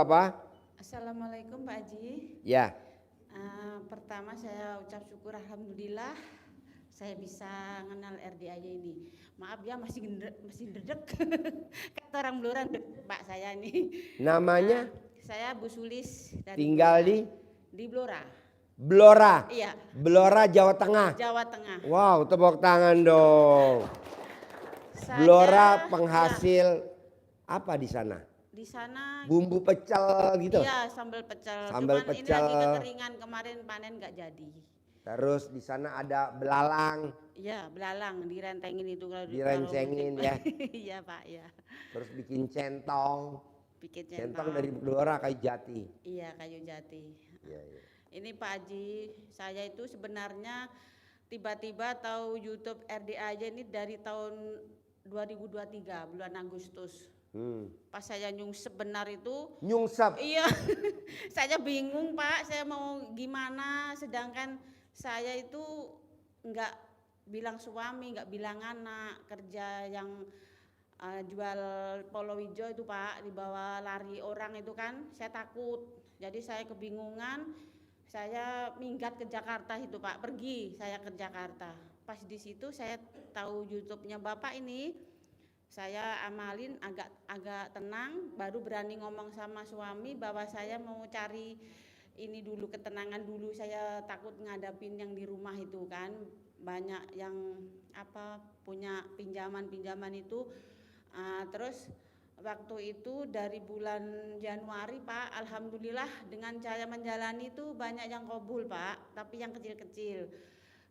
apa? Assalamualaikum Pak Haji. Ya. Pertama saya ucap syukur alhamdulillah saya bisa kenal RDAJ ini. Maaf ya masih dedek. Kata orang Blora Pak saya nih. Namanya? Saya Bu Sulis dari tinggal Blora. Di Blora. Blora. Iya. Blora Jawa Tengah. Jawa Tengah. Wow, tepuk tangan dong. Blora penghasil apa di sana? Di sana bumbu pecel gitu. Iya, sambal pecel. Sambal Cuman pecel. ini lagi kekeringan, kemarin panen nggak jadi. Terus di sana ada belalang. Iya, belalang direntengin itu kalau direncengin ya. Iya, Pak, ya. Terus bikin centong. Bikin Centong dari Blora kayu jati. Iya, kayu jati. Iya, iya. Ini Pak Haji, saya itu sebenarnya tiba-tiba tahu YouTube RDAJ ini dari tahun 2023 bulan Agustus. Pas saya nyungsep benar itu. Nyungsep? Iya. Saya bingung Pak, saya mau gimana, sedangkan saya itu nggak bilang suami, nggak bilang anak, kerja yang jual polowijo itu Pak, dibawa lari orang itu kan, saya takut. Jadi saya kebingungan, saya minggat ke Jakarta itu Pak, pergi saya ke Jakarta. Pas di situ saya tahu YouTube-nya Bapak ini, saya amalin agak tenang, baru berani ngomong sama suami bahwa saya mau cari ini dulu, ketenangan dulu, saya takut ngadapin yang di rumah itu kan, banyak yang punya pinjaman itu. Terus waktu itu dari bulan Januari Pak, alhamdulillah dengan saya menjalani itu banyak yang kabul Pak, tapi yang kecil-kecil.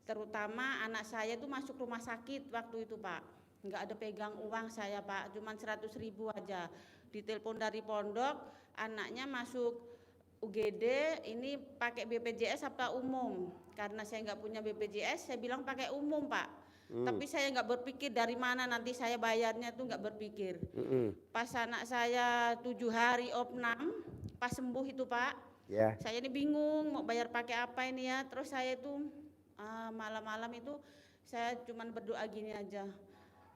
Terutama anak saya itu masuk rumah sakit waktu itu Pak, nggak ada pegang uang saya Pak, cuman 100.000 aja. Ditelepon dari pondok, anaknya masuk UGD, ini pakai BPJS apa umum? Karena saya nggak punya BPJS, saya bilang pakai umum Pak. Tapi saya nggak berpikir dari mana nanti saya bayarnya tuh, nggak berpikir. Pas anak saya 7 hari opnam, pas sembuh itu Pak, saya ini bingung mau bayar pakai apa ini ya. Terus saya itu malam-malam itu saya cuman berdoa gini aja,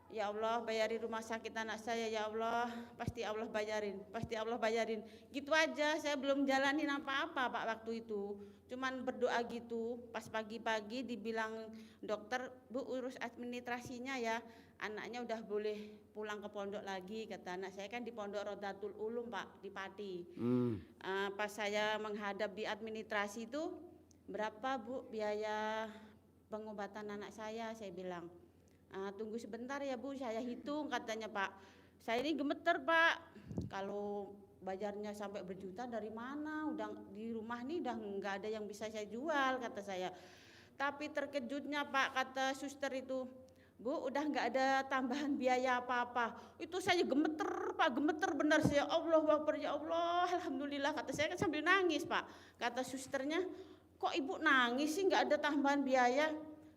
ya Allah bayari rumah sakit anak saya ya Allah, pasti Allah bayarin, pasti Allah bayarin. Gitu aja, saya belum jalanin apa-apa Pak waktu itu, cuman berdoa gitu. Pas pagi-pagi dibilang dokter, Bu urus administrasinya ya, anaknya udah boleh pulang ke pondok lagi, kata anak saya kan di Pondok Rodatul Ulum Pak, di Pati. Pas saya menghadap di administrasi itu, berapa Bu biaya pengobatan anak saya bilang. Tunggu sebentar ya Bu, saya hitung katanya Pak. Saya ini gemeter Pak, kalau bayarnya sampai berjuta dari mana, udah di rumah nih udah nggak ada yang bisa saya jual kata saya. Tapi terkejutnya Pak, kata suster itu, Bu udah nggak ada tambahan biaya apa-apa. Itu saya gemeter Pak, gemeter benar saya, Allahu Akbar ya Allah, alhamdulillah, kata saya kan sambil nangis Pak. Kata susternya, kok Ibu nangis sih, nggak ada tambahan biaya?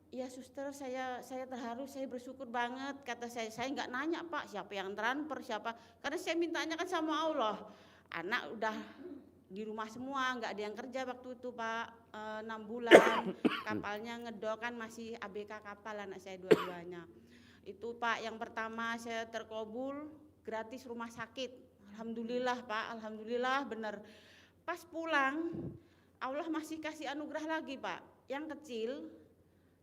Iya suster, saya terharu, saya bersyukur banget, kata saya nggak nanya Pak siapa yang transfer siapa, karena saya mintanya kan sama Allah. Anak udah di rumah semua, nggak ada yang kerja waktu itu Pak, 6 bulan, kapalnya ngedok kan masih ABK kapal anak saya dua-duanya. Itu Pak yang pertama saya terkabul gratis rumah sakit, alhamdulillah Pak, alhamdulillah bener. Pas pulang Allah masih kasih anugerah lagi Pak, yang kecil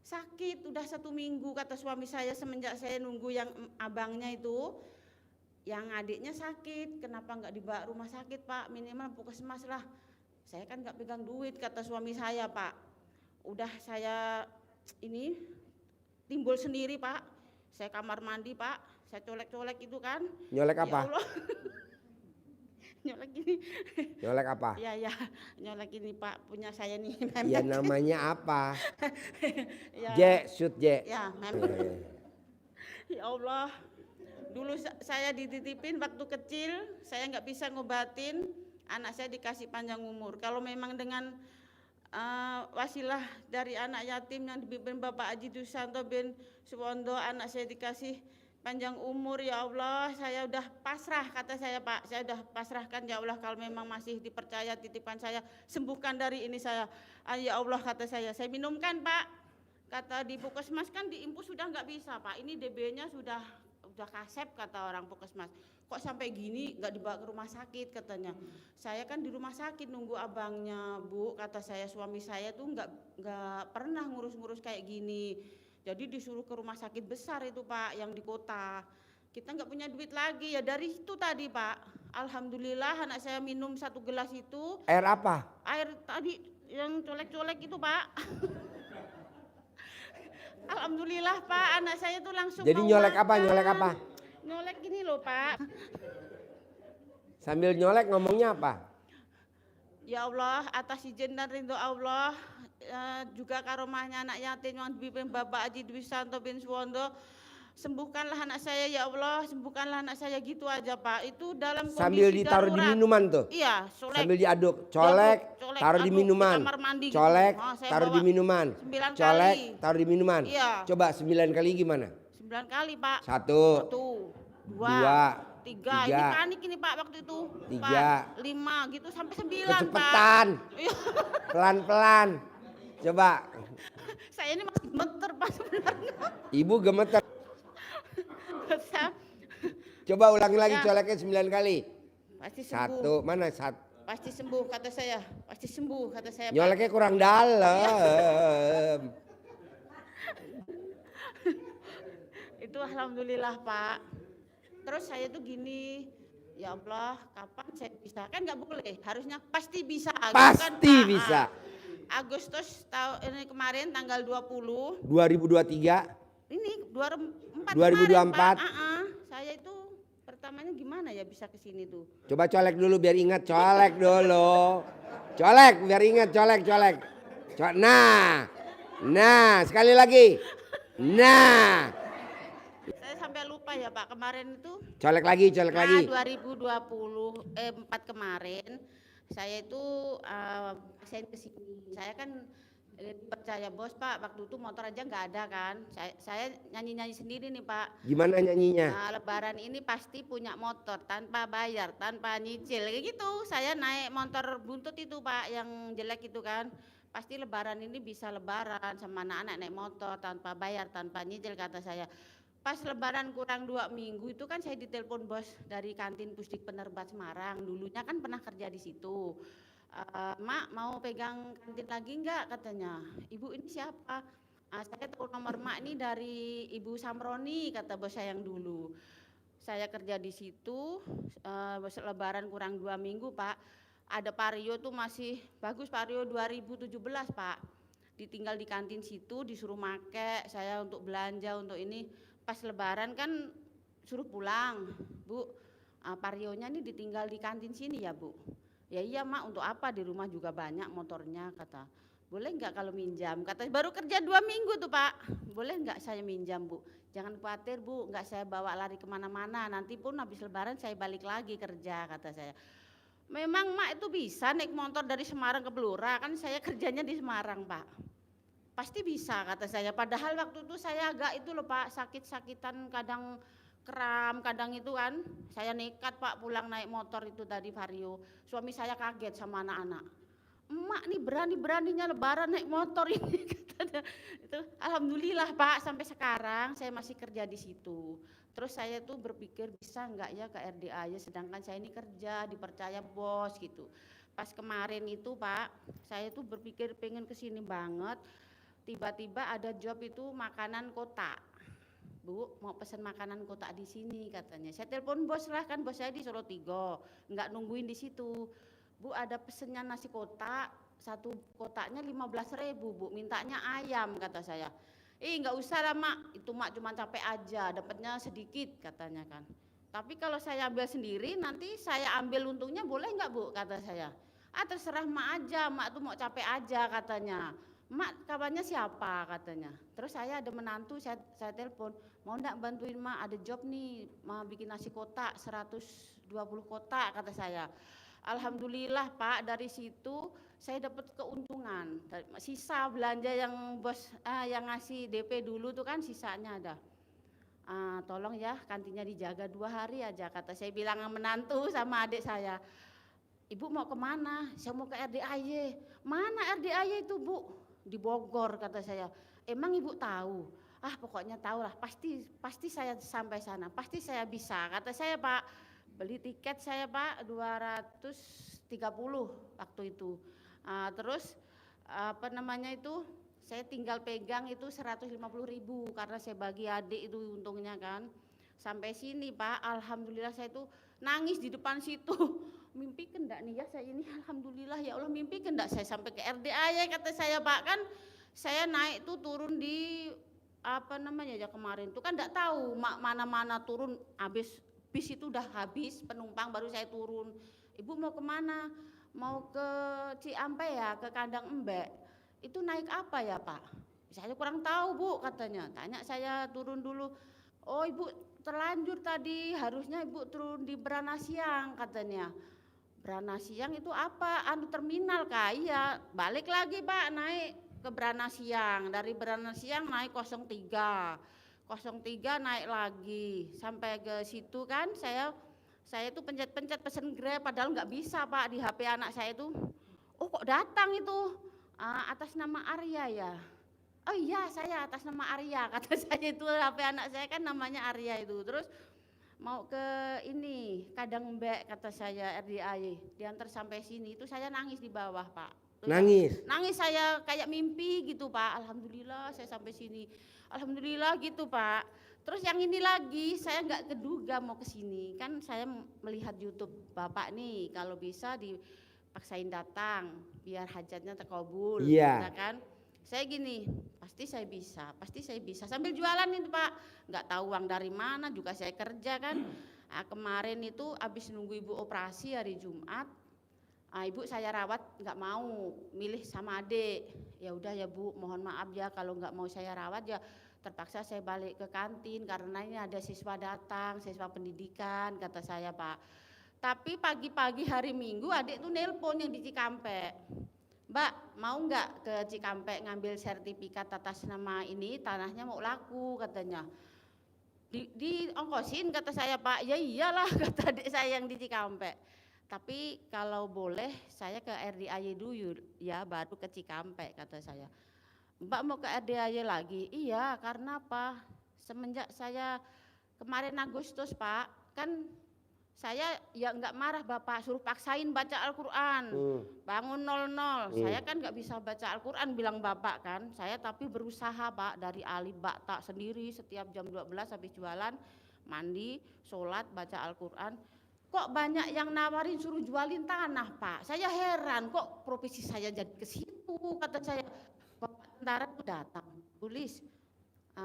sakit udah 1 minggu, kata suami saya, semenjak saya nunggu yang abangnya itu, yang adiknya sakit, kenapa nggak dibawa rumah sakit Pak, minimal puskesmas lah. Saya kan nggak pegang duit, kata suami saya Pak. Udah saya ini timbul sendiri Pak, saya kamar mandi Pak, saya colek-colek itu kan. Nyolek apa? Ya Allah. Nyolek gini. Nyolek apa? Ya, nyolek ini Pak, punya saya nih. Ya namanya apa? Ya. Shoot J. Ya, memang. Ya Allah, dulu saya dititipin waktu kecil, saya nggak bisa ngobatin, anak saya dikasih panjang umur. Kalau memang dengan wasilah dari anak yatim yang dipimpin Bapak Haji Dusanto bin Suwondo, anak saya dikasih panjang umur, ya Allah, saya udah pasrah, kata saya Pak, saya udah pasrahkan ya Allah, kalau memang masih dipercaya titipan saya, sembuhkan dari ini saya. Ya Allah, kata saya minumkan Pak, kata di puskesmas kan di impus sudah nggak bisa Pak, ini DB-nya sudah kasep, kata orang puskesmas, kok sampai gini nggak dibawa ke rumah sakit katanya. Saya kan di rumah sakit nunggu abangnya Bu, kata saya suami saya tuh nggak pernah ngurus-ngurus kayak gini. Jadi disuruh ke rumah sakit besar itu Pak yang di kota. Kita nggak punya duit lagi ya dari itu tadi Pak. Alhamdulillah anak saya minum 1 gelas itu Air apa? air tadi yang colek-colek itu Pak. Alhamdulillah Pak anak saya tuh langsung Jadi mau nyolek apa? makan. Nyolek apa? Nyolek gini loh Pak. Sambil nyolek ngomongnya apa? Ya Allah atas izin dan ridho Allah juga karomahnya anak yatim yang dipimpin Bapak Haji Dwi Santo bin Suwondo, sembuhkanlah anak saya ya Allah, sembuhkanlah anak saya gitu aja Pak. Itu dalam kondisi Sambil ditaruh di darurat. minuman tuh. Iya, colek. Sambil diaduk, colek, Colek, taruh di aduk, minuman. kamar mandi gitu. Colek, Oh, saya taruh di bawa minuman. 9 Colek, kali. taruh di minuman. Iya. Coba 9 kali gimana? 9 kali Pak. 1, 1, 2, 3. Ini 3. panik ini Pak waktu itu. 3. 5 gitu sampai 9 Kecepatan. Pak. Iya. Pelan-pelan. Coba. Saya ini masih gemeter Pak sebenarnya. Ibu gemeter. Saya Coba ulangi lagi Ya. coleknya 9 kali. pasti sembuh. 1, mana 1? Pasti sembuh kata saya. Pasti sembuh kata saya Pak. Nyoleknya kurang dalam. Itu alhamdulillah Pak. Terus saya tuh gini, ya Allah kapan saya bisa, kan nggak boleh, harusnya pasti bisa gitu kan, Pasti Pak. bisa. Agustus tahun ini kemarin tanggal 20 2023. ini 2004 2024. kemarin, Pak. Saya itu pertamanya gimana ya bisa ke sini tuh. Coba colek dulu biar ingat, colek dulu. Colek biar ingat, colek. Nah, sekali lagi. Nah, Saya sampai lupa ya Pak, kemarin itu colek lagi. 4 kemarin saya itu saya ke sini. Saya kan percaya bos Pak, waktu itu motor aja nggak ada kan. Saya nyanyi-nyanyi sendiri nih Pak. Gimana nyanyinya? Nah, lebaran ini pasti punya motor tanpa bayar, tanpa nyicil kayak gitu. Saya naik motor buntut itu Pak yang jelek itu kan. Pasti lebaran ini bisa lebaran sama anak-anak naik motor tanpa bayar, tanpa nyicil kata saya. Pas lebaran kurang 2 minggu itu kan saya ditelepon bos dari kantin Pusdik Penerbat Semarang. Dulunya kan pernah kerja di situ. Mak mau pegang kantin lagi enggak katanya. Ibu ini siapa? Saya tahu nomor mak ini dari Ibu Samroni kata bos saya yang dulu. Saya kerja di situ lebaran kurang 2 minggu Pak. Ada Vario tuh masih bagus, Vario 2017 Pak. Ditinggal di kantin situ, disuruh make saya untuk belanja untuk ini. Pas lebaran kan suruh pulang, Bu. Varionya nih ditinggal di kantin sini ya Bu. Ya iya mak, untuk apa, di rumah juga banyak motornya kata. Boleh nggak kalau minjam? Kata baru kerja 2 minggu tuh Pak. Boleh nggak saya minjam Bu? Jangan khawatir Bu, nggak saya bawa lari kemana-mana. Nanti pun habis lebaran saya balik lagi kerja kata saya. Memang mak itu bisa naik motor dari Semarang ke Blora, kan saya kerjanya di Semarang Pak. Pasti bisa kata saya, padahal waktu itu saya agak itu loh Pak, sakit-sakitan, kadang kram, kadang itu kan. Saya nekat Pak pulang naik motor itu tadi Vario. Suami saya kaget sama anak-anak. Emak nih berani-beraninya lebaran naik motor ini katanya. Itu alhamdulillah Pak, sampai sekarang saya masih kerja di situ. Terus saya tuh berpikir bisa enggak ya ke RDA ya, sedangkan saya ini kerja dipercaya bos gitu. Pas kemarin itu Pak, saya tuh berpikir pengen kesini banget. Tiba-tiba ada job itu makanan kotak. Bu, mau pesan makanan kotak di sini katanya. Saya telepon bos lah, kan bos saya di Solo Tigo, nggak nungguin di situ. Bu, ada pesennya nasi kotak, 1 kotaknya 15.000 Bu, mintanya ayam kata saya. Nggak usah lah mak, itu mak cuma capek aja, dapatnya sedikit katanya kan. Tapi kalau saya ambil sendiri nanti saya ambil untungnya boleh nggak Bu kata saya. Terserah mak aja, mak tuh mau capek aja katanya. Mak kabarnya siapa katanya. Terus saya ada menantu, saya telepon, mau enggak bantuin mak, ada job nih, mau bikin nasi kotak 120 kotak kata saya. Alhamdulillah Pak, dari situ saya dapat keuntungan. Sisa belanja yang bos yang ngasih DP dulu tuh kan sisanya ada. Tolong ya kantinnya dijaga 2 hari aja kata saya, bilang menantu sama adik saya. Ibu mau kemana? Saya mau ke RDAY. Mana RDAY itu Bu? Di Bogor kata saya. Emang ibu tahu? Pokoknya tahu lah, pasti saya sampai sana, pasti saya bisa kata saya Pak. Beli tiket saya Pak 230 waktu itu. Terus apa namanya itu, saya tinggal pegang itu 150.000 karena saya bagi adik itu untungnya kan. Sampai sini Pak, alhamdulillah saya itu nangis di depan situ. Mimpi kendak nih ya saya ini, alhamdulillah ya Allah, mimpi kendak saya sampai ke RDA ya kata saya Pak. Kan saya naik tuh turun di apa namanya ya kemarin tuh kan enggak tahu mana-mana turun, habis bis itu udah habis penumpang baru saya turun. Ibu mau kemana? Mau ke Ciampea ya, ke Kandang Embek. Itu naik apa ya Pak? Saya kurang tahu Bu katanya. Tanya saya turun dulu. Oh Ibu terlanjur tadi, harusnya Ibu turun di Beranasiang katanya. Beranasiang itu apa? Anu terminal Kak. Iya, balik lagi Pak naik ke Beranasiang. Dari Beranasiang naik 03 naik lagi sampai ke situ kan saya tuh pencet-pencet pesen Grab padahal nggak bisa Pak di HP anak saya itu. Oh kok datang itu atas nama Arya ya. Oh iya saya atas nama Arya kata saya itu, HP anak saya kan namanya Arya itu. Terus mau ke ini Kandang Mbek kata saya RDAY, diantar sampai sini itu saya nangis di bawah Pak. Terus nangis saya kayak mimpi gitu Pak. Alhamdulillah saya sampai sini. Alhamdulillah gitu Pak. Terus yang ini lagi saya nggak keduga mau ke sini. Kan saya melihat YouTube Bapak nih, kalau bisa dipaksain datang biar hajatnya terkabul. Iya. Kan? Saya gini, pasti saya bisa. Sambil jualan itu Pak. Nggak tahu uang dari mana, juga saya kerja kan. Kemarin itu habis nunggu ibu operasi hari Jumat. Ibu saya rawat nggak mau, milih sama adik. Ya udah ya Bu, mohon maaf ya kalau nggak mau saya rawat ya terpaksa saya balik ke kantin karena ini ada siswa datang, siswa pendidikan kata saya Pak. Tapi pagi-pagi hari Minggu adik tuh nelpon yang di Cikampek. Mbak mau nggak ke Cikampek ngambil sertifikat atas nama ini, tanahnya mau laku katanya. Di ongkosin kata saya Pak. Ya iyalah kata adik saya yang di Cikampek. Tapi kalau boleh saya ke RDAY dulu ya baru ke Cikampek kata saya. Mbak mau ke RDAY lagi? Iya, karena apa? Semenjak saya kemarin Agustus Pak, kan saya ya enggak marah Bapak, suruh paksain baca Al-Quran. Bangun 00, saya kan enggak bisa baca Al-Quran bilang Bapak kan. Saya tapi berusaha Pak, dari alif ba ta sendiri setiap jam 12 habis jualan, mandi, sholat, baca Al-Quran. Kok banyak yang nawarin suruh jualin tanah Pak. Saya heran kok profesi saya jadi ke situ. Kata saya, Bapak tentara itu datang, tulis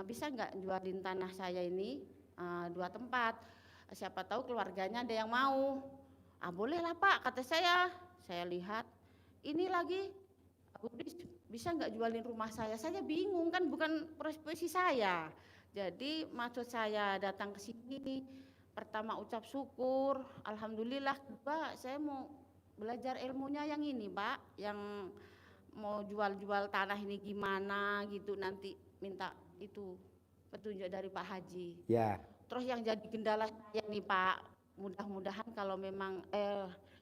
bisa nggak jualin tanah saya ini 2 tempat. Siapa tahu keluarganya ada yang mau. Bolehlah Pak kata saya. Saya lihat ini lagi, bisa nggak jualin rumah saya? Saya bingung kan bukan profesi saya. Jadi maksud saya datang ke sini. Pertama ucap syukur, alhamdulillah Pak, saya mau belajar ilmunya yang ini Pak, yang mau jual-jual tanah ini gimana gitu, nanti minta itu petunjuk dari Pak Haji. Ya. Terus yang jadi kendala saya nih Pak, mudah-mudahan kalau memang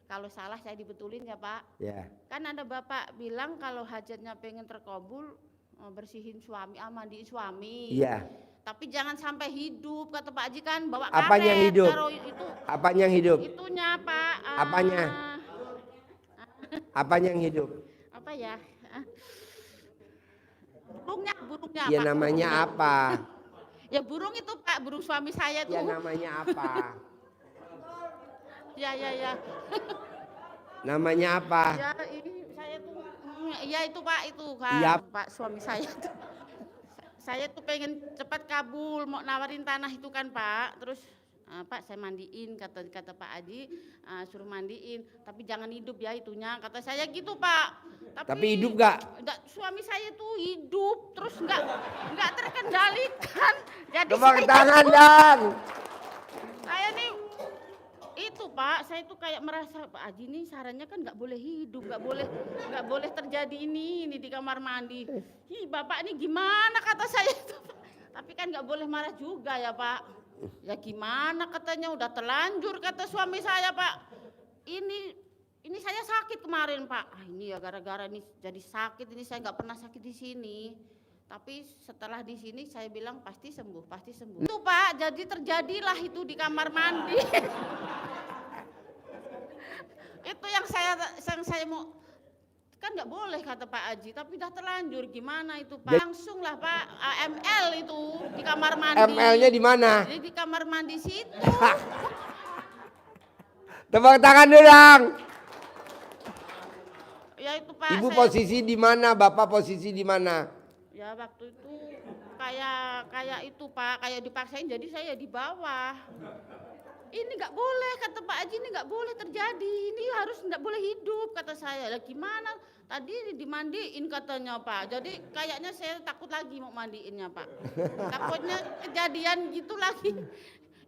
kalau salah saya dibetulin ya Pak. Ya. Kan ada Bapak bilang kalau hajatnya pengen terkabul bersihin suami, mandiin suami. Iya. Tapi jangan sampai hidup kata Pak Haji kan, bawa Apanya karet hidup? taruh itu. Apanya yang hidup? Itunya Pak. Apanya? Apanya yang hidup? Apa ya? Burungnya Ya Pak. namanya apa? Ya burung itu Pak, burung suami saya tuh. Ya namanya apa? Ya. Namanya apa? Ya ini saya tuh, ya itu Pak itu kan, Ya. Pak suami saya tuh. Saya tuh pengen cepat kabul, mau nawarin tanah itu kan Pak. Terus Pak saya mandiin kata Pak Haji, suruh mandiin, tapi jangan hidup ya itunya kata saya gitu Pak. Tapi hidup gak? Suami saya tuh hidup terus nggak terkendalikan. Jadi Tepuk tangan dong. saya nih itu Pak, saya tuh kayak merasa Pak Haji nih sarannya kan nggak boleh hidup, nggak boleh terjadi ini di kamar mandi. Ih Bapak ini gimana kata saya itu Pak. Tapi kan nggak boleh marah juga ya Pak. Ya gimana katanya udah terlanjur kata suami saya Pak. Ini saya sakit kemarin Pak. Ini ya gara-gara ini jadi sakit, ini saya nggak pernah sakit di sini. Tapi setelah di sini saya bilang pasti sembuh, pasti sembuh. Itu Pak, jadi terjadilah itu di kamar mandi. Itu yang saya mau, kan nggak boleh kata Pak Haji, tapi udah terlanjur, gimana itu Pak? Langsung lah Pak, AML itu di kamar mandi. ML-nya di mana? Jadi di kamar mandi situ. Tepuk tangan dulu dong. Ya itu Pak. Ibu posisi di mana? Bapak posisi di mana? Ya waktu itu kayak itu Pak, kayak dipaksain, jadi saya di bawah. Ini nggak boleh kata Pak Haji, ini nggak boleh terjadi, ini harus nggak boleh hidup kata saya. Lah gimana? Tadi dimandiin katanya Pak. Jadi kayaknya saya takut lagi mau mandiinnya Pak. Takutnya kejadian gitu lagi.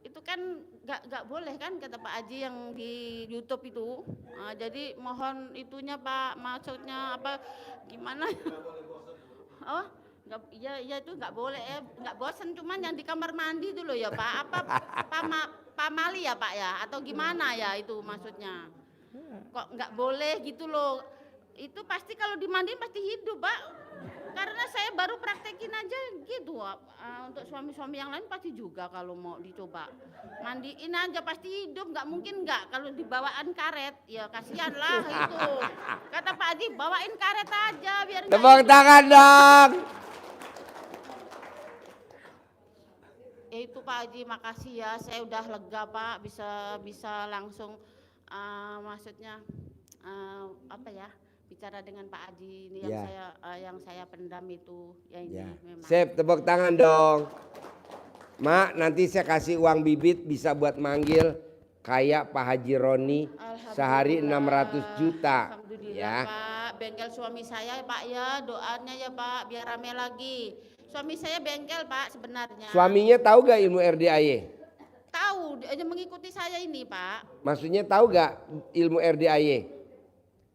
Itu kan nggak boleh kan kata Pak Haji yang di YouTube itu. Nah, jadi mohon itunya Pak, maksudnya apa gimana? Oh, ya itu nggak boleh, nggak bosan, cuman yang di kamar mandi itu loh ya Pak, apa pamali ya Pak ya, atau gimana ya itu maksudnya? Kok nggak boleh gitu loh? Itu pasti kalau dimandiin pasti hidup Pak, karena saya baru praktekin aja gitu. Untuk suami-suami yang lain pasti juga kalau mau dicoba mandiin aja pasti hidup, nggak mungkin nggak. Kalau dibawaan karet ya kasihan lah itu. Kata Pak Adi bawain karet aja biar nggak Tepuk tangan dong. Ya itu Pak Haji, makasih ya, saya udah lega Pak, bisa langsung maksudnya apa ya, bicara dengan Pak Haji ini yang saya pendam itu ya ini memang. Sip, tepuk tangan dong. Mak, nanti saya kasih uang bibit bisa buat manggil kayak Pak Haji Roni sehari 600 juta. Alhamdulillah Ya. Pak, bengkel suami saya Pak ya, doanya ya Pak biar rame lagi. Suami saya bengkel Pak sebenarnya. Suaminya tahu gak ilmu RDAY? Tahu, dia mengikuti saya ini Pak. Maksudnya tahu gak ilmu RDAY?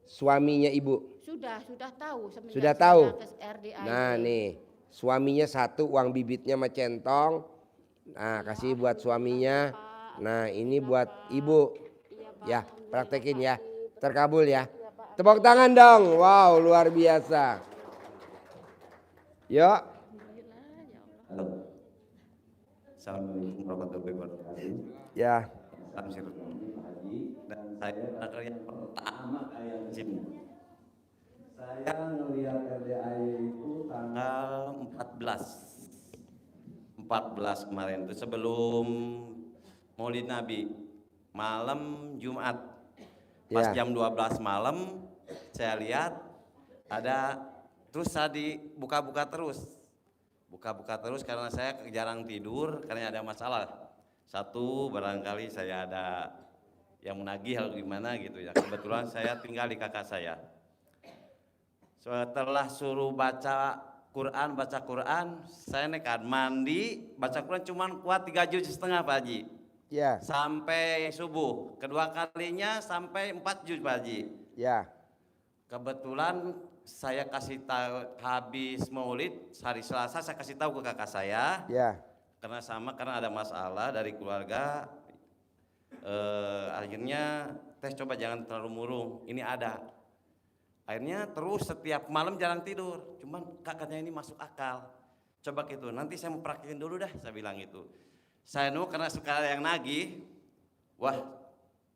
Suaminya ibu? Sudah tahu. Sudah tahu? RDAY. Nah nih, suaminya satu uang bibitnya sama centong. Nah kasih buat suaminya. Nah ini buat ibu. Ya praktekin ya, terkabul ya. Tepuk tangan dong, wow luar biasa. Yuk. Assalamualaikum warahmatullahi wabarakatuh. Ya. Salam sir. Dan saya adalah yang pertama kali di sini. Saya ngelihat RDAY itu tanggal 14 kemarin itu sebelum Maulid Nabi, malam Jumat. Pas jam 12 malam saya lihat ada, terus saya dibuka-buka terus karena saya jarang tidur karena ada masalah. Satu, barangkali saya ada yang menagih atau gimana gitu ya. Kebetulan saya tinggal di kakak saya. Setelah suruh baca Quran, saya nekat mandi, baca Quran cuman kuat 3 juz setengah Pak Haji. Ya. Sampai subuh. Kedua kalinya sampai 4 juz Pak Haji. Ya. Kebetulan saya kasih tahu habis Maulid hari Selasa, saya kasih tahu ke kakak saya. Ya. Karena ada masalah dari keluarga. Akhirnya coba jangan terlalu murung. Ini ada. Akhirnya terus setiap malam jarang tidur. Cuman kakaknya ini masuk akal. Coba gitu. Nanti saya mau praktekin dulu dah. Saya bilang gitu. Saya karena suka yang nagih. Wah,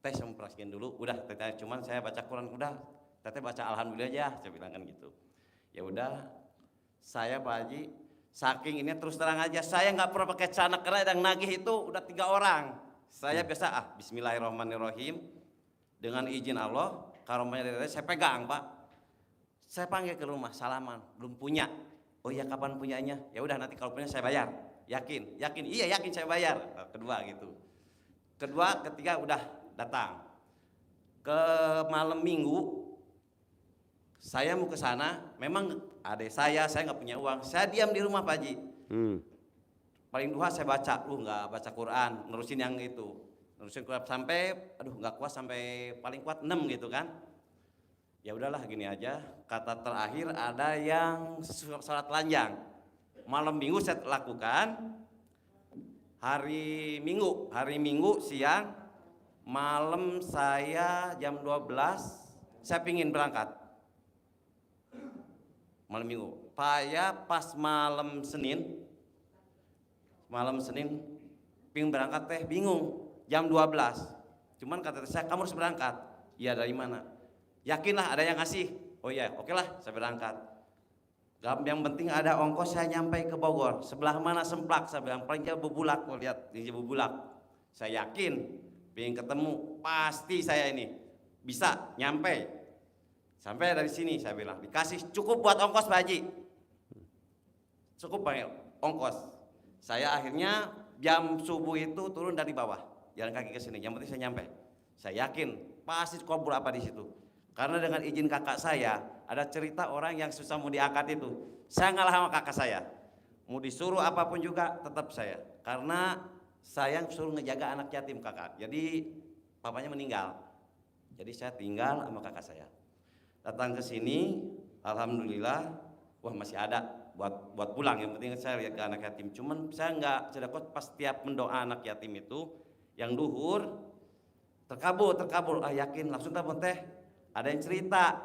saya mau praktekin dulu. Udah, cuman saya baca Quran udah. Teteh baca alhamdulillah aja, saya bilang kan gitu. Ya udah, saya Pak Haji, saking ini terus terang aja, saya nggak pernah pakai celana karena yang nagih itu udah 3 orang. Saya biasa Bismillahirrahmanirrahim, dengan izin Allah, karomanya dari saya pegang Pak. Saya panggil ke rumah, salaman, belum punya. Oh iya kapan punyanya? Ya udah nanti kalau punya saya bayar. Yakin, iya yakin saya bayar. Kedua gitu. Ketiga udah datang. Ke malam Minggu. Saya mau ke sana, memang adik saya nggak punya uang, saya diam di rumah Pak Haji. Paling duha saya baca, nggak baca Quran, nerusin yang itu, nerusin Quran sampai, nggak kuat sampai paling kuat 6 gitu kan. Ya udahlah gini aja, kata terakhir ada yang sholat telanjang. Malam Minggu saya lakukan, hari Minggu siang, malam saya jam 12, saya pingin berangkat. Malam Minggu, Saya pas malam Senin pingin berangkat teh bingung jam 12. Cuman kata saya kamu harus berangkat. Iya dari mana? Yakinlah ada yang ngasih. Oh iya, oke lah saya berangkat. Yang penting ada ongkos saya nyampe ke Bogor. Sebelah mana Semplak? Saya bilang paling jauh Bubulak. Mau lihat di Bubulak. Saya yakin pengen ketemu pasti saya ini bisa nyampe. Sampai dari sini saya bilang dikasih cukup buat ongkos Pak Haji. Cukup panggil ongkos. Saya akhirnya jam subuh itu turun dari bawah, jalan kaki ke sini. Yang penting saya nyampe. Saya yakin pasti kubur apa di situ. Karena dengan izin kakak saya, ada cerita orang yang susah mau diangkat itu. Saya ngalah sama kakak saya. Mau disuruh apapun juga tetap saya. Karena saya suruh ngejaga anak yatim kakak. Jadi papanya meninggal. Jadi saya tinggal sama kakak saya. Datang ke sini, alhamdulillah, wah masih ada buat pulang. Yang penting saya lihat ke anak yatim. Cuman saya nggak sedekah pas tiap mendoa anak yatim itu yang duhur terkabul. Ah yakin langsung telepon teh. Ada yang cerita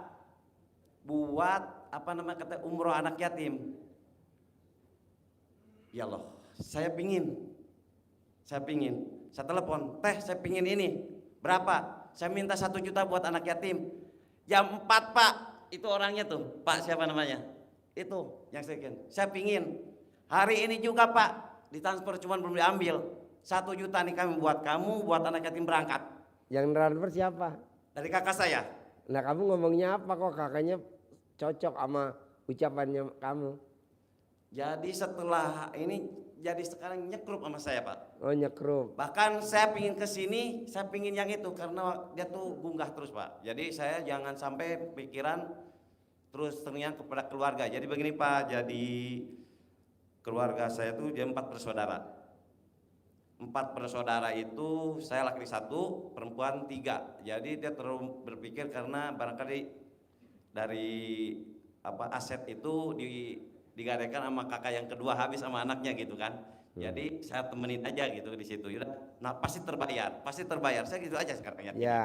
buat apa namanya kata umroh anak yatim. Ya Allah, saya pingin. Saya telepon, teh saya pingin ini. Berapa? Saya minta 1 juta buat anak yatim. Jam 4 Pak, itu orangnya tuh. Pak siapa namanya? Itu yang saya pingin. Saya pingin. Hari ini juga Pak, ditransfer cuman belum diambil. 1 juta nih kami buat kamu, buat anak yatim berangkat. Yang transfer siapa? Dari kakak saya. Nah kamu ngomongnya apa kok kakaknya cocok sama ucapannya kamu? Jadi setelah ini, jadi sekarang nyekrup sama saya Pak. Oh nyekrup. Bahkan saya pingin ke sini, saya pingin yang itu karena dia tuh gunggah terus Pak. Jadi saya jangan sampai pikiran terus terngiang kepada keluarga. Jadi begini Pak, jadi keluarga saya tuh dia 4 bersaudara. 4 bersaudara itu saya laki 1, perempuan 3. Jadi dia terus berpikir karena barangkali dari apa aset itu digadaikan sama kakak yang kedua habis sama anaknya gitu kan. Jadi saya temenin aja gitu di situ. Nah pasti terbayar. Saya gitu aja sekarang ya. Ya.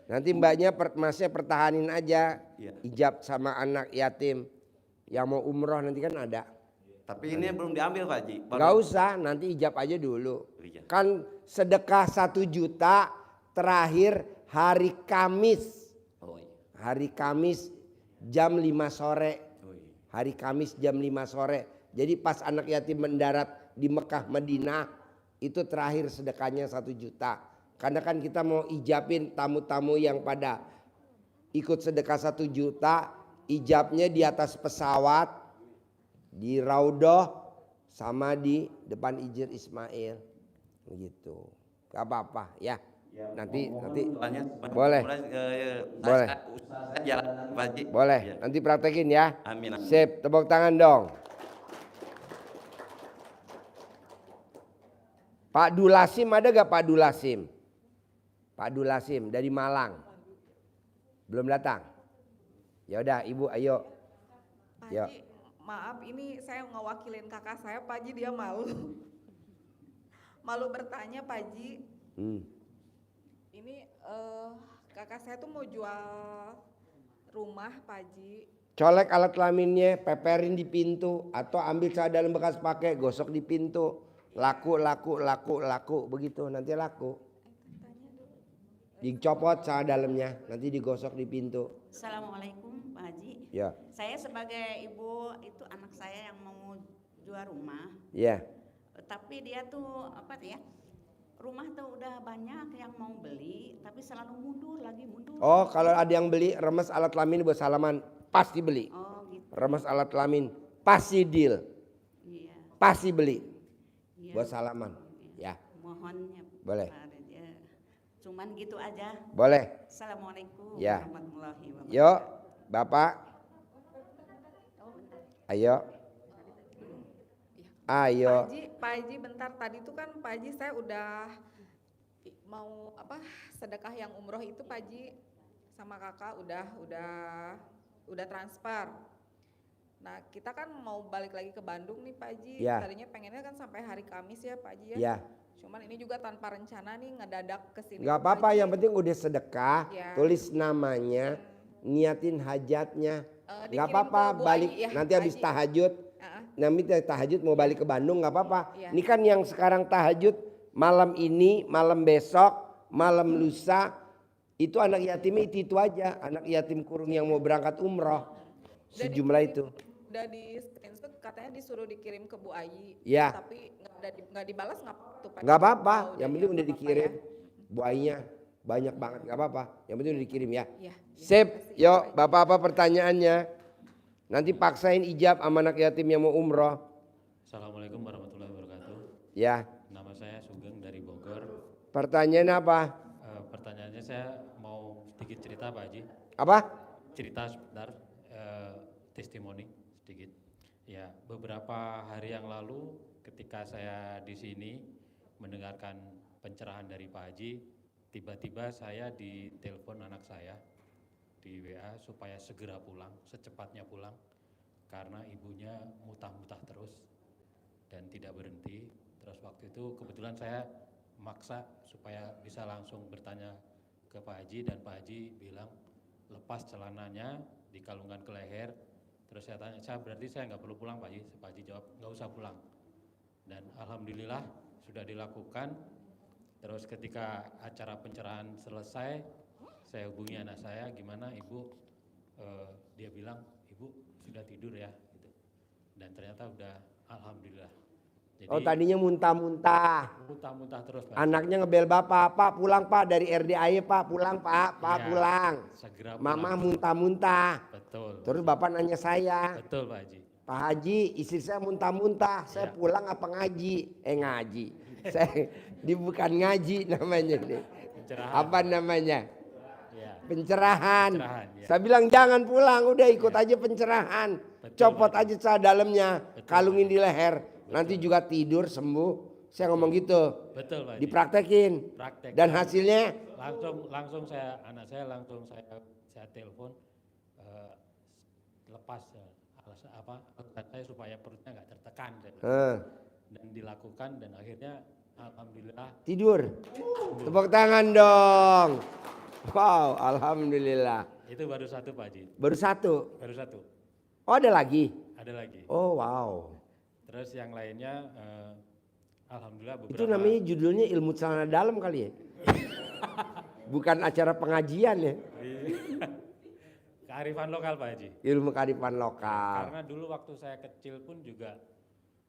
Nanti mbaknya masnya pertahanin aja. Iya. Ijab sama anak yatim. Yang mau umroh nanti kan ada. Tapi ini belum diambil Pak Haji. Gak usah, nanti ijab aja dulu. Iya. Kan sedekah 1 juta terakhir hari Kamis. Oh iya. Hari Kamis jam 5 sore. Oh iya. Hari Kamis jam 5 sore. Jadi pas anak yatim mendarat di Mekah Madinah itu terakhir sedekahnya 1 juta. Karena kan kita mau ijabin tamu-tamu yang pada ikut sedekah 1 juta, ijabnya di atas pesawat, di Raudhoh sama di depan Ijir Ismail, gitu. Gak apa-apa ya. Nanti boleh. Boleh. Boleh. Ya. Nanti praktekin ya. Amin. Sip, tepuk tangan dong. Pak Dulasim ada gak Pak Dulasim? Pak Dulasim dari Malang. Belum datang? Ya udah Ibu ayo. Pak Ya. Haji, maaf ini saya ngewakilin kakak saya, Pak Haji dia malu. Malu bertanya Pak Haji. Ini kakak saya tuh mau jual rumah Pak Haji. Colek alat kelaminnya, peperin di pintu atau ambil celana dalam bekas pakai, gosok di pintu. Laku begitu nanti laku. Dicopot celana dalamnya, nanti digosok di pintu. Assalamualaikum Pak Haji. Ya. Saya sebagai ibu itu anak saya yang mau jual rumah. Ya. Tapi dia tuh apa ya? Rumah tuh udah banyak yang mau beli, tapi selalu mundur. Oh kalau ada yang beli remes alat kelamin buat salaman pasti beli. Oh gitu. Remes alat kelamin pasti deal, Iya. pasti beli Iya. buat salaman. Ya. Mohonnya. Boleh. Pak Haji. Cuman gitu aja. Boleh. Assalamualaikum Ya. warahmatullahi wabarakatuh. Yuk Bapak. Ayo. Ayo. Pak Haji bentar, tadi tuh kan Pak Haji saya udah mau apa sedekah yang umroh itu Pak Haji sama kakak udah transfer. Nah kita kan mau balik lagi ke Bandung nih Pak Haji. Ya. Tadinya pengennya kan sampai hari Kamis ya Pak Haji ya. Ya. Cuman ini juga tanpa rencana nih ngedadak kesini. Gak apa-apa yang penting udah sedekah. Ya. Tulis namanya, niatin hajatnya. Nggak dikirim apa-apa, ke Bu balik Ayi ya, nanti Pak habis Haji. tahajud. Nanti tahajud mau balik ke Bandung nggak apa-apa. Iya. Ini kan yang sekarang tahajud malam ini, malam besok, malam lusa itu anak yatimnya itu aja, anak yatim kurung yang mau berangkat umroh sejumlah itu. Udah di screenshot katanya disuruh dikirim ke Bu Ayi. Ya. Tapi nggak dibalas nggak apa-apa tuh, Pak? Nggak apa-apa, Oh, yang iya, penting udah nggak apa-apa dikirim. ya. Buainya banyak banget nggak apa-apa, yang penting udah dikirim ya. Iya, Sip, makasih, yuk Pak Haji. bapak apa pertanyaannya? Nanti paksain ijab sama anak yatim yang mau umroh. Assalamualaikum warahmatullahi wabarakatuh. Ya, Nama saya Sugeng dari Bogor. pertanyaan apa? Pertanyaannya saya mau sedikit cerita Pak Haji. Apa? Cerita sebentar, testimoni sedikit. Ya, beberapa hari yang lalu ketika saya di sini mendengarkan pencerahan dari Pak Haji, tiba-tiba saya ditelepon anak saya di WA supaya segera pulang, secepatnya pulang karena ibunya mutah-mutah terus dan tidak berhenti. Terus waktu itu kebetulan saya maksa supaya bisa langsung bertanya ke Pak Haji dan Pak Haji bilang lepas celananya, dikalungkan ke leher. Terus saya tanya, berarti saya nggak perlu pulang Pak Haji? Pak Haji jawab nggak usah pulang. Dan alhamdulillah sudah dilakukan. Terus ketika acara pencerahan selesai, saya hubungi anak saya, gimana ibu? Dia bilang ibu sudah tidur ya, gitu. Dan ternyata udah alhamdulillah. Jadi, Oh tadinya muntah-muntah. muntah-muntah terus Pak. Anaknya ngebel bapak, pak pulang pak dari RDAY pak, pulang pak, pak Iya, pulang. Segera Mama pulang. muntah-muntah. Betul. Terus bapak nanya saya, Betul Pak Haji. Pak Haji istri saya muntah-muntah, saya Iya. pulang apa ngaji? Ngaji. Saya bukan ngaji namanya nih. Pencerahan. Apa namanya? Ya. Pencerahan. Pencerahan, ya. Saya bilang jangan pulang, udah ikut aja pencerahan. Betul, Copot Pak. aja celana dalamnya, Betul, kalungin Pak. di leher. Nanti juga tidur sembuh. Saya ngomong gitu. Betul Pak Haji. Dipraktekin. Praktek. Dan hasilnya langsung anak saya langsung saya telepon lepas alasan saya supaya perutnya nggak tertekan saya bilang. Dan dilakukan dan akhirnya alhamdulillah tidur. Tepuk tangan dong. Wow, alhamdulillah. itu baru satu Pak Haji. Baru satu. Baru satu. Oh ada lagi. Ada lagi. Oh wow. Terus yang lainnya alhamdulillah beberapa. Itu namanya judulnya ilmu celana dalam kali ya. Bukan acara pengajian ya. Kearifan lokal Pak Haji. Ilmu kearifan lokal. Karena dulu waktu saya kecil pun juga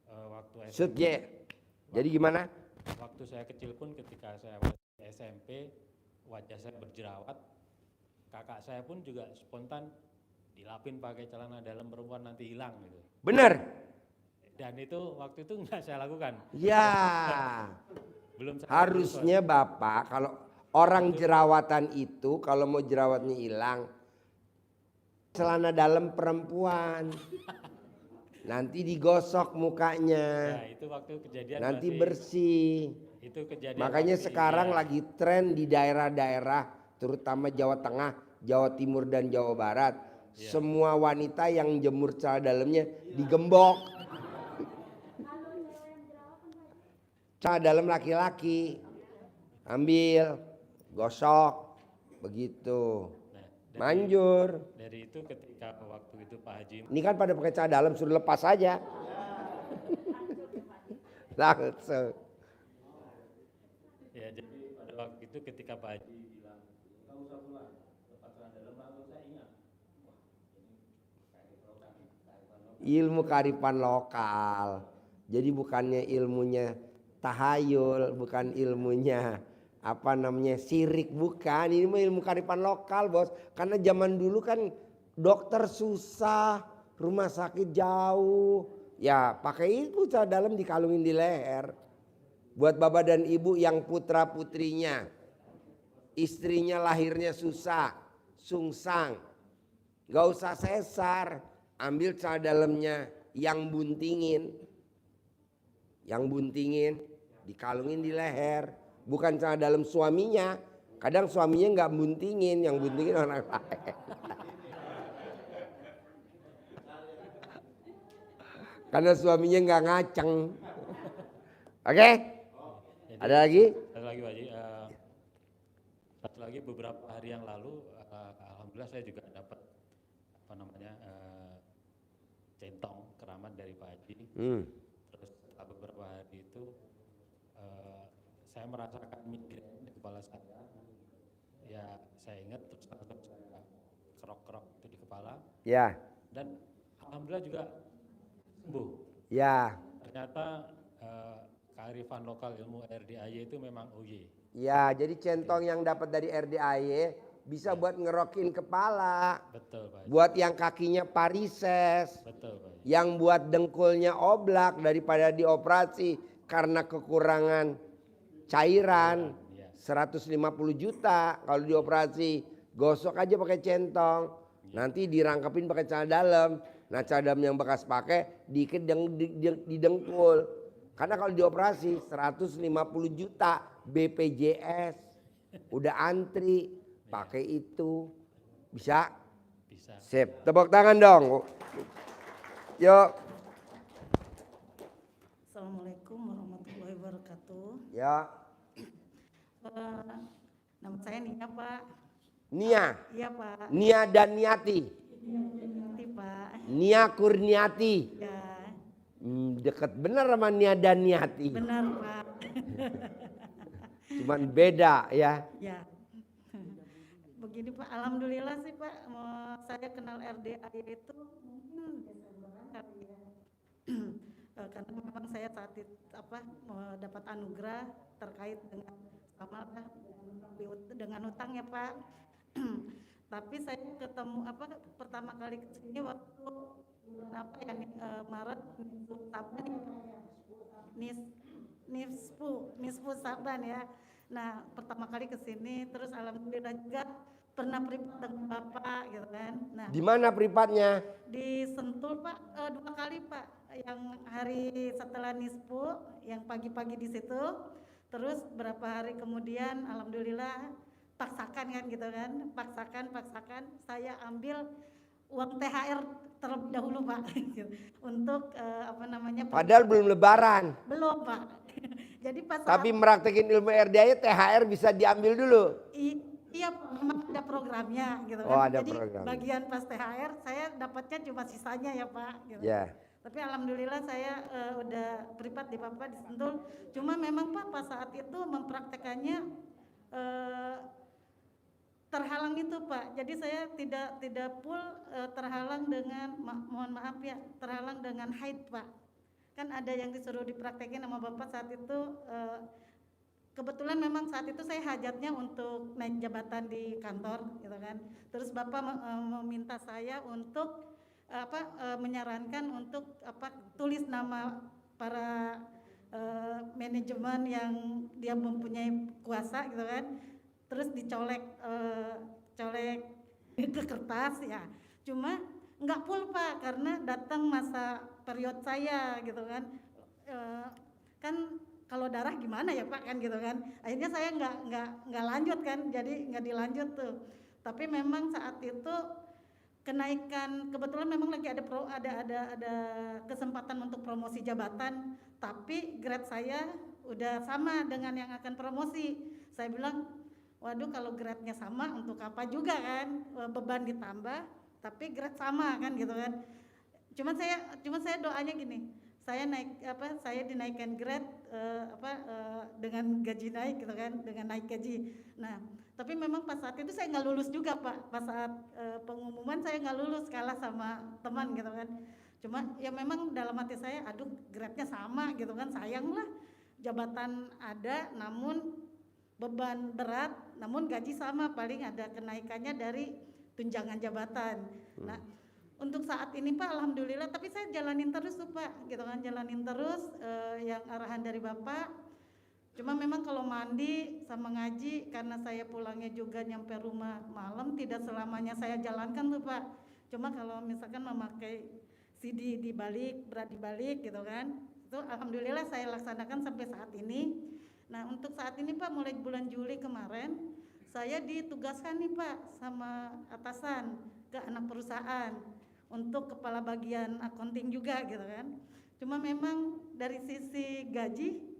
waktu Shoot SMP. ya. Jadi gimana? Waktu saya kecil pun ketika saya SMP wajah saya berjerawat, kakak saya pun juga spontan dilapin pakai celana dalam perempuan nanti hilang gitu. Bener. Dan itu waktu itu nggak saya lakukan. Ya. Belum saya Harusnya Bapak kalau orang jerawatan itu kalau mau jerawatnya hilang celana dalam perempuan. Nanti digosok mukanya. Ya, itu waktu kejadian Nanti masih- bersih. Itu kejadian. Makanya waktu sekarang India. lagi tren di daerah-daerah terutama Jawa Tengah, Jawa Timur dan Jawa Barat. Iya. Semua wanita yang jemur celana dalamnya digembok. Celana dalam laki-laki. Ambil, gosok, begitu. Nah, Manjur. dari itu ketika waktu itu Pak Haji Ini kan pada pakai celana dalam suruh lepas aja. Langsung. ya jadi pada waktu itu ketika Pak Haji bilang nggak usah pulang lepas celana dalam langsung saya ingat. Ilmu kearifan lokal. Jadi bukannya ilmunya tahayul, bukan ilmunya apa namanya sirik, bukan. Ini mah ilmu kearifan lokal bos. Karena zaman dulu kan dokter susah, rumah sakit jauh. Ya pakai itu celana dalam dikalungin di leher. Buat bapak dan ibu yang putra putrinya, istrinya lahirnya susah, sungsang, gak usah sesar, ambil celana dalamnya yang buntingin, dikalungin di leher, bukan celana dalam suaminya. Kadang suaminya nggak buntingin, yang buntingin orang lain. Karena suaminya nggak ngaceng. Oke? Jadi, Ada lagi? Satu lagi Pak Haji, satu lagi beberapa hari yang lalu alhamdulillah saya juga dapat centong keramat dari Pak Haji. Terus setelah beberapa hari itu saya merasakan migrain di kepala saya. Ya saya ingat terus langsung saya kerok-kerok itu di kepala. Ya, Dan alhamdulillah juga sembuh. ya, Ternyata kearifan lokal ilmu RDAY itu memang OY. ya. Jadi centong yang dapat dari RDAY bisa buat ngerokin kepala. Betul Pak Haji. Buat yang kakinya varises, Betul Pak Haji. yang buat dengkulnya oblak daripada dioperasi karena kekurangan cairan. Ya. 150 juta kalau dioperasi, gosok aja pakai centong. Nanti dirangkepin pakai celana dalam. Nah, celana dalam yang bekas pakai dikit di dengkul. Karena kalau dioperasi 150 juta BPJS. Udah antri pakai itu. Bisa? Bisa. Sip. Tepuk tangan dong. Yuk. Assalamualaikum warahmatullahi wabarakatuh. Ya. Nama saya Nia, Pak. Nia. Iya, Pak. Nia dan Niati. Nanti, Pak. Nia Kurniati. Ya, Deket bener sama Nia dan Niati. benar, Pak. Cuman beda ya. Ya. Begini, Pak. Alhamdulillah sih, Pak. Saya kenal RDAY itu mungkin Desemberan kali ya. Karena memang saya saat itu dapat anugerah terkait dengan dengan utang ya, Pak. Tapi saya ketemu pertama kali kesini waktu Maret Nisfu Saban ya. Nah, pertama kali kesini terus alhamdulillah juga pernah privat dengan Bapak gitu kan. Nah, Di mana privatnya? di Sentul Pak 2 kali Pak, yang hari setelah Nisfu yang pagi-pagi di situ, terus berapa hari kemudian alhamdulillah paksakan kan gitu kan, paksakan saya ambil uang THR terlebih dahulu Pak untuk Padahal belum lebaran. belum Pak. Jadi pas Tapi meraktekin ilmu RDAY THR bisa diambil dulu. Iya, memang ada programnya gitu kan. Oh, ada Jadi program. bagian pas THR saya dapatnya cuma sisanya ya Pak. Gitu. Ya. Tapi alhamdulillah saya udah privat di Bapak di Sentul. Cuma memang Pak pas saat itu mempraktekannya terhalang itu Pak. Jadi saya tidak full terhalang dengan mohon maaf ya, terhalang dengan haid Pak. Kan ada yang disuruh dipraktekin sama Bapak saat itu. Kebetulan memang saat itu saya hajatnya untuk naik jabatan di kantor gitu kan. Terus Bapak meminta saya untuk menyarankan untuk tulis nama para manajemen yang dia mempunyai kuasa gitu kan. Terus dicolek ke kertas ya. Cuma nggak full Pak karena datang masa period saya gitu kan. Kan kalau darah gimana ya Pak kan gitu kan. Akhirnya saya nggak lanjut kan, jadi nggak dilanjut tuh. Tapi memang saat itu kenaikan, kebetulan memang lagi ada kesempatan untuk promosi jabatan, tapi grade saya udah sama dengan yang akan promosi. Saya bilang, waduh kalau grade-nya sama untuk apa juga kan, beban ditambah, tapi grade sama kan gitu kan. Cuma saya doanya gini. Saya dinaikkan grade dengan gaji naik gitu kan, dengan naik gaji. Nah, tapi memang pas saat itu saya nggak lulus juga Pak. Pas saat pengumuman saya nggak lulus, kalah sama teman gitu kan. Cuma ya memang dalam hati saya, aduh grade-nya sama gitu kan, sayang lah. Jabatan ada, namun beban berat, namun gaji sama, paling ada kenaikannya dari tunjangan jabatan. Nah, untuk saat ini Pak alhamdulillah, tapi saya jalanin terus tuh Pak gitu kan, jalanin terus yang arahan dari Bapak. Cuma memang kalau mandi sama ngaji, karena saya pulangnya juga nyampe rumah malam, tidak selamanya saya jalankan tuh Pak. Cuma kalau misalkan memakai CD dibalik, berat dibalik gitu kan, itu alhamdulillah saya laksanakan sampai saat ini. Nah untuk saat ini Pak, mulai bulan Juli kemarin saya ditugaskan nih Pak sama atasan ke anak perusahaan untuk kepala bagian accounting juga gitu kan. Cuma memang dari sisi gaji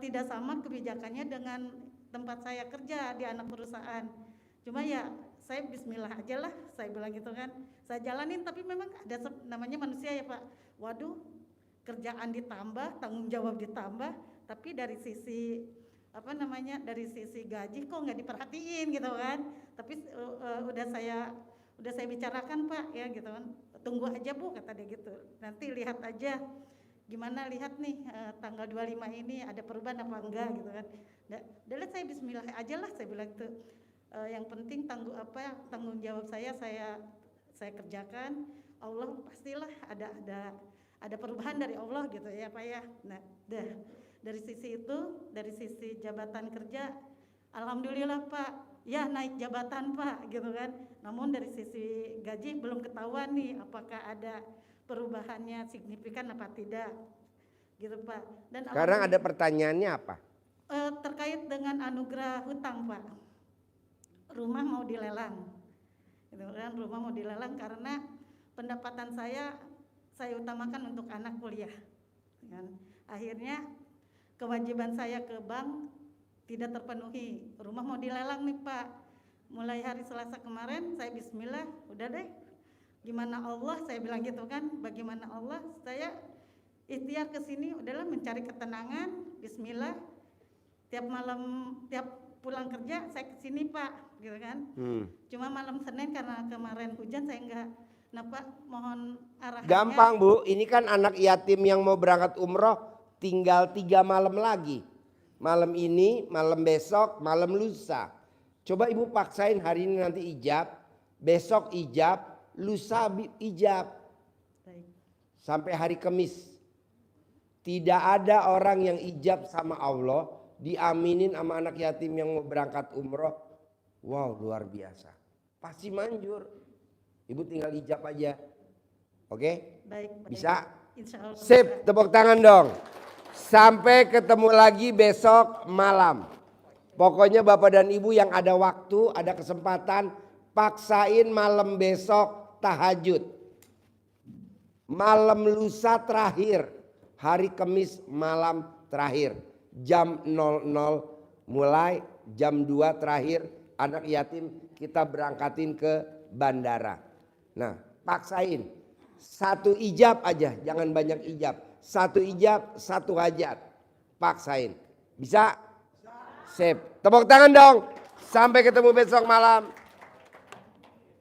tidak sama kebijakannya dengan tempat saya kerja di anak perusahaan. Cuma ya saya bismillah aja lah, saya bilang gitu kan. Saya jalanin, tapi memang ada namanya manusia ya Pak. Waduh, kerjaan ditambah, tanggung jawab ditambah, tapi dari sisi dari sisi gaji kok nggak diperhatiin gitu kan. Tapi udah saya bicarakan Pak ya gitu kan. Tunggu aja Bu, kata dia gitu. Nanti lihat aja gimana, lihat nih tanggal 25 ini ada perubahan apa enggak gitu kan. Udah saya bismillah aja lah, saya bilang gitu. Yang penting tanggung jawab saya kerjakan. Allah pastilah ada perubahan dari Allah gitu ya Pak ya. Nah, dari sisi itu, dari sisi jabatan kerja, alhamdulillah Pak, ya naik jabatan Pak gitu kan. Namun dari sisi gaji belum ketahuan nih apakah ada perubahannya signifikan apa tidak gitu Pak. Dan Sekarang ada pertanyaannya apa? terkait dengan anugerah hutang Pak, rumah mau dilelang gitu kan. Rumah mau dilelang karena pendapatan saya utamakan untuk anak kuliah kan. Akhirnya kewajiban saya ke bank tidak terpenuhi, rumah mau dilelang nih Pak. Mulai hari Selasa kemarin saya bismillah, udah deh gimana Allah, saya bilang gitu kan, bagaimana Allah, saya ikhtiar ke sini udahlah mencari ketenangan, bismillah. Tiap malam, tiap pulang kerja saya ke sini Pak, gitu kan. Cuma malam Senin karena kemarin hujan saya enggak. Nah Pak, mohon arahannya. Gampang Bu, ini kan anak yatim yang mau berangkat umroh tinggal 3 malam lagi. Malam ini, malam besok, malam lusa. Coba Ibu paksain hari ini nanti ijab, besok ijab, lusa ijab. Sampai hari Kamis. Tidak ada orang yang ijab sama Allah diaminin sama anak yatim yang mau berangkat umroh. Wow, luar biasa. Pasti manjur. Ibu tinggal ijab aja. Oke? Baik. Bisa? Insya Allah. Sip, tepuk tangan dong. Sampai ketemu lagi besok malam. Pokoknya Bapak dan Ibu yang ada waktu, ada kesempatan, paksain malam besok tahajud. Malam lusa terakhir, hari Kamis malam terakhir. Jam 00 mulai, jam 2 terakhir anak yatim kita berangkatin ke bandara. Nah, paksain. 1 ijab aja, jangan banyak ijab. 1 ijab, 1 hajat. Paksain. Bisa? Sip. Tepuk tangan dong. Sampai ketemu besok malam.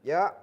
Ya.